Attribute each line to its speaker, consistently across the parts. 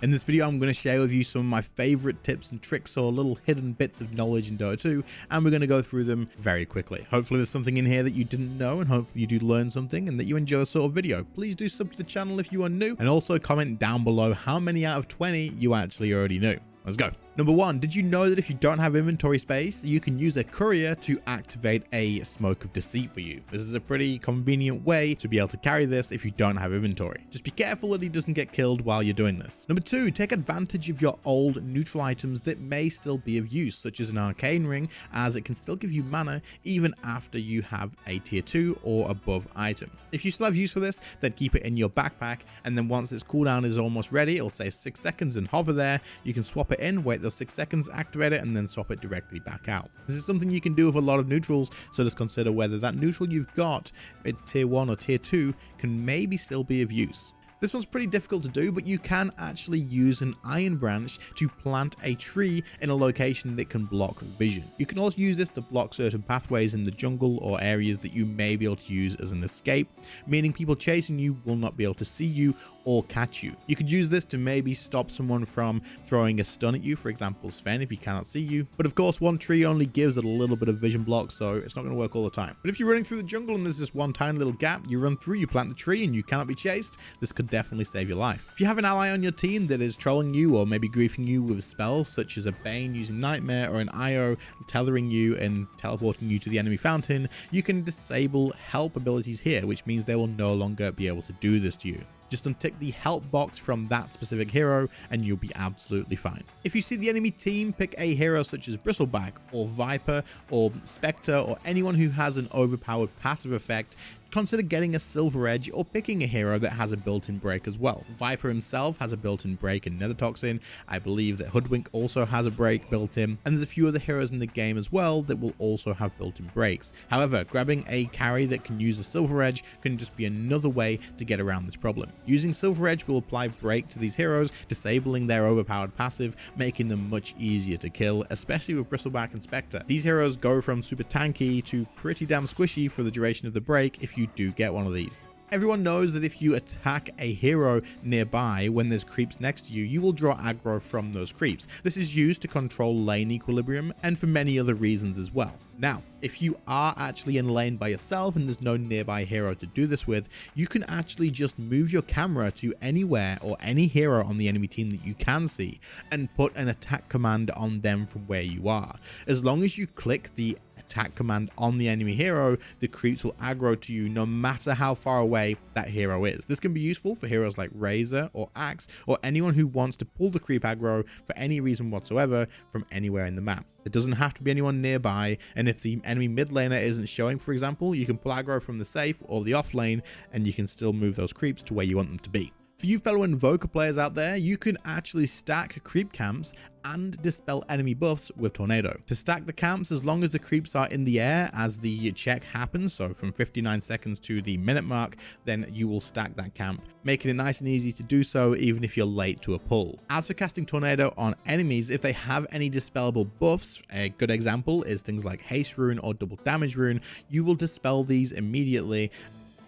Speaker 1: In this video, I'm going to share with you some of my favorite tips and tricks or little hidden bits of knowledge in Dota 2, and we're going to go through them very quickly. Hopefully there's something in here that you didn't know, and hopefully you do learn something and that you enjoy this sort of video. Please do sub to the channel if you are new, and also comment down below how many out of 20 you actually already knew. Let's go. Number 1, did you know that if you don't have inventory space, you can use a courier to activate a smoke of deceit for you? This is a pretty convenient way to be able to carry this if you don't have inventory. Just be careful that he doesn't get killed while you're doing this. Number 2, take advantage of your old neutral items that may still be of use, such as an arcane ring, as it can still give you mana even after you have a tier 2 or above item. If you still have use for this, then keep it in your backpack, and then once its cooldown is almost ready, it'll say 6 seconds and hover there, you can swap it in, wait those 6 seconds, activate it, and then swap it directly back out. This is something you can do with a lot of neutrals, so just consider whether that neutral you've got at tier 1 or tier 2 can maybe still be of use. This one's pretty difficult to do, but you can actually use an iron branch to plant a tree in a location that can block vision. You can also use this to block certain pathways in the jungle or areas that you may be able to use as an escape, meaning people chasing you will not be able to see you or catch you. You could use this to maybe stop someone from throwing a stun at you, for example Sven, if he cannot see you. But of course, one tree only gives it a little bit of vision block, so it's not going to work all the time. But if you're running through the jungle and there's just one tiny little gap, you run through, you plant the tree, and you cannot be chased, this could definitely save your life. If you have an ally on your team that is trolling you or maybe griefing you with spells such as a Bane using Nightmare or an IO tethering you and teleporting you to the enemy fountain, you can disable help abilities here, which means they will no longer be able to do this to you. Just untick the help box from that specific hero and you'll be absolutely fine. If you see the enemy team pick a hero such as Bristleback or Viper or Spectre or anyone who has an overpowered passive effect, consider getting a Silver Edge or picking a hero that has a built-in break as well. Viper himself has a built-in break in Nether Toxin. I believe that Hoodwink also has a break built in, and there's a few other heroes in the game as well that will also have built-in breaks. However, grabbing a carry that can use a Silver Edge can just be another way to get around this problem. Using Silver Edge will apply break to these heroes, disabling their overpowered passive, making them much easier to kill, especially with Bristleback and Spectre. These heroes go from super tanky to pretty damn squishy for the duration of the break if you do get one of these. Everyone knows that if you attack a hero nearby when there's creeps next to you, you will draw aggro from those creeps. This is used to control lane equilibrium and for many other reasons as well. Now, if you are actually in lane by yourself and there's no nearby hero to do this with, you can actually just move your camera to anywhere or any hero on the enemy team that you can see and put an attack command on them from where you are. As long as you click the attack command on the enemy hero, the creeps will aggro to you no matter how far away that hero is. This can be useful for heroes like Razor or Axe or anyone who wants to pull the creep aggro for any reason whatsoever from anywhere in the map. It doesn't have to be anyone nearby, and if the enemy mid laner isn't showing, for example, you can pull aggro from the safe or the off lane and you can still move those creeps to where you want them to be. For you fellow Invoker players out there, you can actually stack creep camps and dispel enemy buffs with Tornado. To stack the camps, as long as the creeps are in the air as the check happens, so from 59 seconds to the minute mark, then you will stack that camp, making it nice and easy to do so even if you're late to a pull. As for casting Tornado on enemies, if they have any dispellable buffs, a good example is things like Haste Rune or Double Damage Rune, you will dispel these immediately,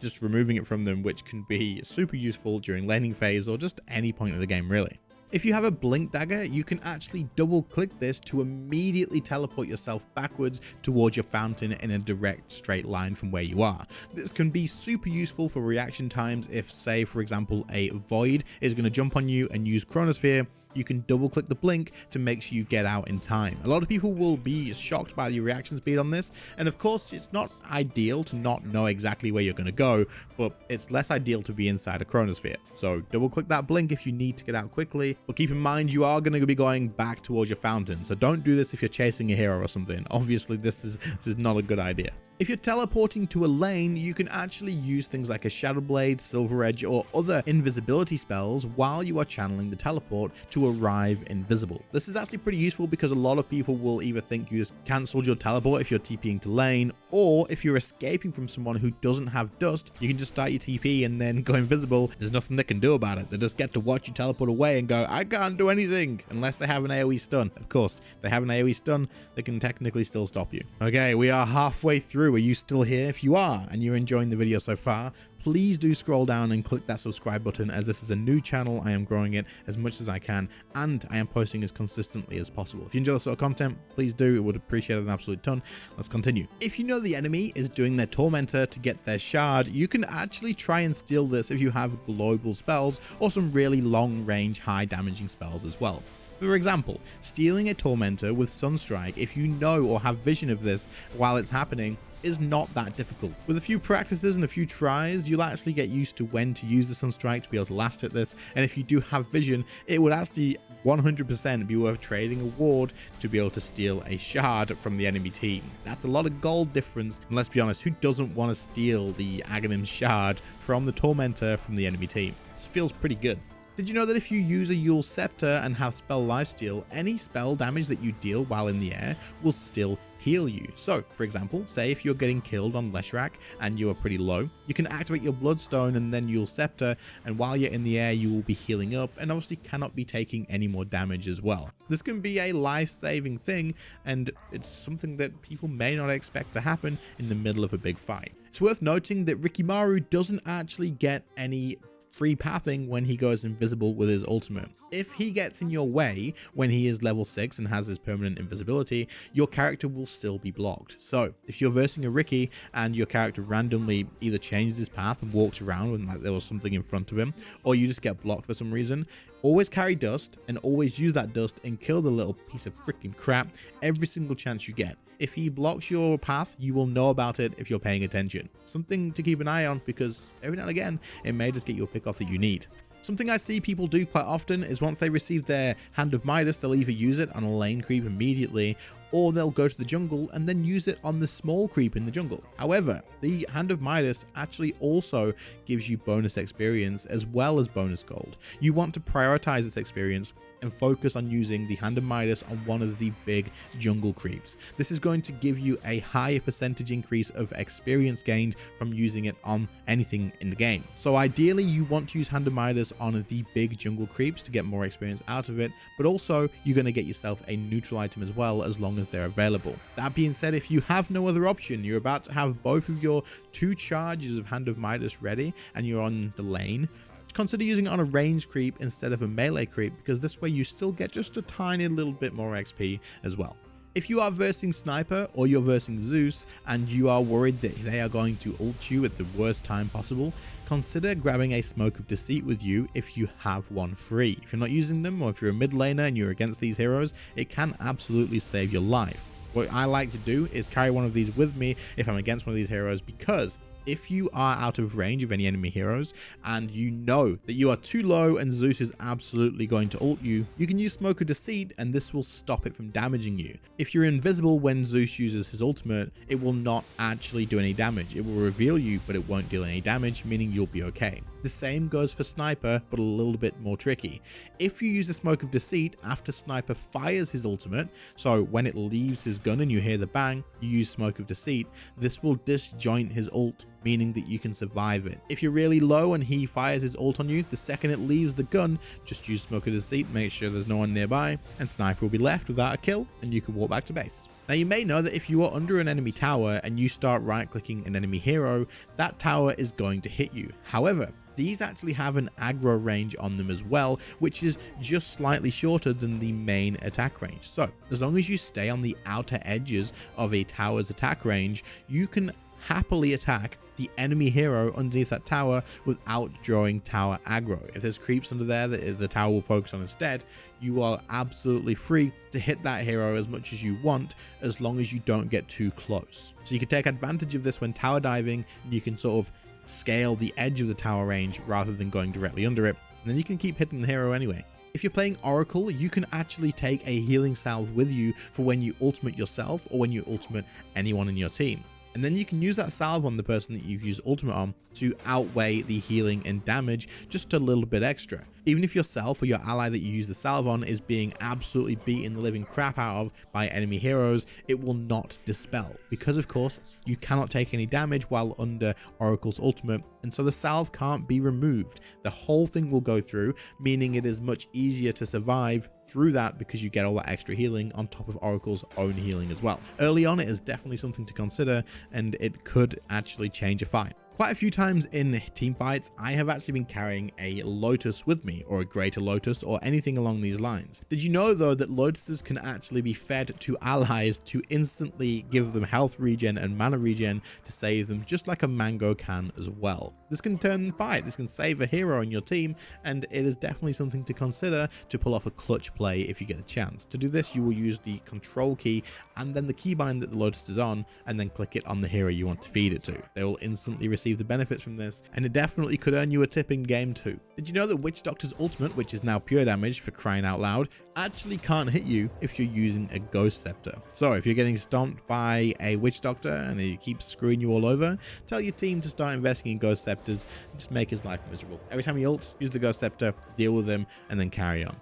Speaker 1: just removing it from them, which can be super useful during laning phase or just any point of the game really. If you have a blink dagger, you can actually double click this to immediately teleport yourself backwards towards your fountain in a direct straight line from where you are. This can be super useful for reaction times if, say for example, a void is going to jump on you and use Chronosphere. You can double click the blink to make sure you get out in time. A lot of people will be shocked by the reaction speed on this, and of course it's not ideal to not know exactly where you're going to go, but it's less ideal to be inside a Chronosphere. So double click that blink if you need to get out quickly, but keep in mind you are going to be going back towards your fountain, so don't do this if you're chasing a hero or something. Obviously this is not a good idea. If you're teleporting to a lane, you can actually use things like a Shadow Blade, Silver Edge, or other invisibility spells while you are channeling the teleport to arrive invisible. This is actually pretty useful because a lot of people will either think you just cancelled your teleport if you're TPing to lane, or if you're escaping from someone who doesn't have dust, you can just start your TP and then go invisible. There's nothing they can do about it. They just get to watch you teleport away and go, I can't do anything, unless they have an AoE stun. Of course, if they have an AoE stun, they can technically still stop you. Okay, we are halfway through. Are you still here? If you are and you're enjoying the video so far, please do scroll down and click that subscribe button, as this is a new channel. I am growing it as much as I can, and I am posting as consistently as possible. If you enjoy this sort of content, please do. It would appreciate it an absolute ton. Let's continue. If you know the enemy is doing their Tormentor to get their shard, you can actually try and steal this if you have global spells or some really long range, high damaging spells as well. For example, stealing a Tormentor with Sunstrike, if you know or have vision of this while it's happening, is not that difficult. With a few practices and a few tries, you'll actually get used to when to use the Sunstrike to be able to last hit this, and if you do have vision, it would actually 100% be worth trading a ward to be able to steal a shard from the enemy team. That's a lot of gold difference, and let's be honest, who doesn't want to steal the Aghanim shard from the Tormentor from the enemy team? This feels pretty good. Did you know that if you use a Euls Scepter and have spell lifesteal, any spell damage that you deal while in the air will still heal you? So, for example, say if you're getting killed on Leshrac and you are pretty low, you can activate your Bloodstone and then Euls Scepter, and while you're in the air, you will be healing up and obviously cannot be taking any more damage as well. This can be a life-saving thing, and it's something that people may not expect to happen in the middle of a big fight. It's worth noting that Rikimaru doesn't actually get any free pathing when he goes invisible with his ultimate. If he gets in your way when he is level 6 and has his permanent invisibility, your character will still be blocked. So if you're versing a Riki and your character randomly either changes his path and walks around when like there was something in front of him, or you just get blocked for some reason, always carry dust and always use that dust and kill the little piece of freaking crap every single chance you get. If he blocks your path, you will know about it if you're paying attention. Something to keep an eye on, because every now and again, it may just get you a pick off that you need. Something I see people do quite often is once they receive their Hand of Midas, they'll either use it on a lane creep immediately, or they'll go to the jungle and then use it on the small creep in the jungle. However, the Hand of Midas actually also gives you bonus experience as well as bonus gold. You want to prioritize this experience and focus on using the Hand of Midas on one of the big jungle creeps. This is going to give you a higher percentage increase of experience gained from using it on anything in the game. So ideally, you want to use Hand of Midas on the big jungle creeps to get more experience out of it, but also you're going to get yourself a neutral item as well, as long as they're available. That being said, if you have no other option, you're about to have both of your 2 charges of Hand of Midas ready and you're on the lane, consider using it on a range creep instead of a melee creep, because this way you still get just a tiny little bit more XP as well. If you are versing Sniper or you're versing Zeus and you are worried that they are going to ult you at the worst time possible, consider grabbing a Smoke of Deceit with you if you have one free. If you're not using them, or if you're a mid laner and you're against these heroes, it can absolutely save your life. What I like to do is carry one of these with me if I'm against one of these heroes, because if you are out of range of any enemy heroes and you know that you are too low and Zeus is absolutely going to ult you, you can use Smoke of Deceit and this will stop it from damaging you. If you're invisible when Zeus uses his ultimate, it will not actually do any damage. It will reveal you, but it won't deal any damage, meaning you'll be okay. The same goes for Sniper, but a little bit more tricky. If you use a Smoke of Deceit after Sniper fires his ultimate, so when it leaves his gun and you hear the bang, you use Smoke of Deceit, this will disjoint his ult, meaning that you can survive it. If you're really low and he fires his ult on you, the second it leaves the gun, just use Smoke of Deceit, make sure there's no one nearby, and Sniper will be left without a kill, and you can walk back to base. Now you may know that if you are under an enemy tower and you start right clicking an enemy hero, that tower is going to hit you. However, these actually have an aggro range on them as well, which is just slightly shorter than the main attack range. So as long as you stay on the outer edges of a tower's attack range, you can happily attack the enemy hero underneath that tower without drawing tower aggro. If there's creeps under there that the tower will focus on instead, you are absolutely free to hit that hero as much as you want, as long as you don't get too close. So you can take advantage of this when tower diving, and you can sort of scale the edge of the tower range rather than going directly under it, and then you can keep hitting the hero anyway. If you're playing Oracle, you can actually take a healing salve with you for when you ultimate yourself or when you ultimate anyone in your team. And then you can use that salve on the person that you've used ultimate on to outweigh the healing and damage just a little bit extra. Even if yourself or your ally that you use the salve on is being absolutely beaten the living crap out of by enemy heroes, it will not dispel, because of course you cannot take any damage while under Oracle's ultimate, and so the salve can't be removed. The whole thing will go through, meaning it is much easier to survive through that because you get all that extra healing on top of Oracle's own healing as well. Early on, it is definitely something to consider, and it could actually change a fight Quite a few times in team fights, I have actually been carrying a Lotus with me, or a greater Lotus, or anything along these lines. Did you know though that Lotuses can actually be fed to allies to instantly give them health regen and mana regen to save them, just like a mango can as well? This can turn the fight, this can save a hero on your team, and it is definitely something to consider to pull off a clutch play if you get the chance. To do this, you will use the control key and then the keybind that the Lotus is on, and then click it on the hero you want to feed it to. They will instantly receive the benefits from this, and it definitely could earn you a tip in game too. Did you know that Witch Doctor's ultimate, which is now pure damage for crying out loud, actually can't hit you if you're using a Ghost Scepter? So if you're getting stomped by a Witch Doctor and he keeps screwing you all over, tell your team to start investing in Ghost Scepters and just make his life miserable. Every time he ults, use the Ghost Scepter, deal with him, and then carry on.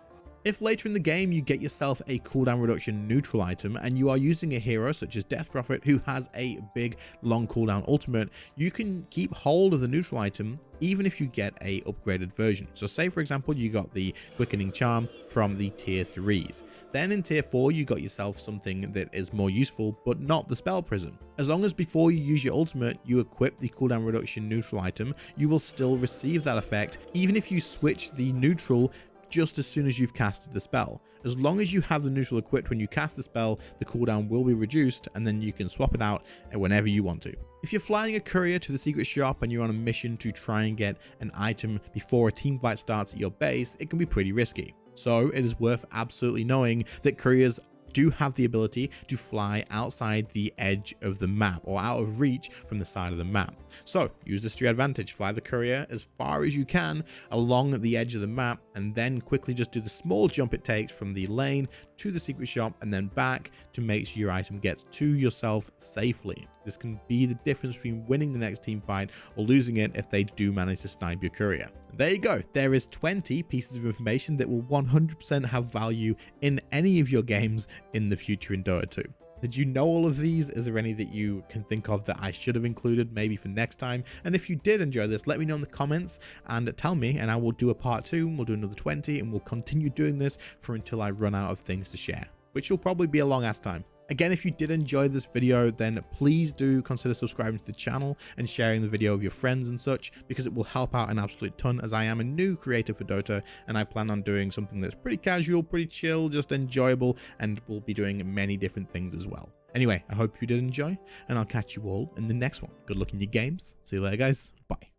Speaker 1: If later in the game you get yourself a cooldown reduction neutral item and you are using a hero such as Death Prophet who has a big long cooldown ultimate, you can keep hold of the neutral item even if you get a upgraded version. So say for example you got the Quickening Charm from the tier 3s. Then in tier 4 you got yourself something that is more useful but not the Spell Prism. As long as before you use your ultimate you equip the cooldown reduction neutral item, you will still receive that effect even if you switch the neutral just as soon as you've casted the spell. As long as you have the neutral equipped when you cast the spell, the cooldown will be reduced and then you can swap it out whenever you want to. If you're flying a courier to the secret shop and you're on a mission to try and get an item before a team fight starts at your base, it can be pretty risky. So it is worth absolutely knowing that couriers do have the ability to fly outside the edge of the map or out of reach from the side of the map. So use this to your advantage, fly the courier as far as you can along the edge of the map and then quickly just do the small jump it takes from the lane to the secret shop and then back to make sure your item gets to yourself safely. This can be the difference between winning the next team fight or losing it if they do manage to snipe your courier. There you go. There is 20 pieces of information that will 100% have value in any of your games in the future in Dota 2. Did you know all of these? Is there any that you can think of that I should have included maybe for next time? And if you did enjoy this, let me know in the comments and tell me, and I will do a part 2 and we'll do another 20 and we'll continue doing this for until I run out of things to share, which will probably be a long ass time. Again, if you did enjoy this video, then please do consider subscribing to the channel and sharing the video with your friends and such, because it will help out an absolute ton, as I am a new creator for Dota and I plan on doing something that's pretty casual, pretty chill, just enjoyable, and we'll be doing many different things as well. Anyway, I hope you did enjoy and I'll catch you all in the next one. Good luck in your games. See you later guys. Bye.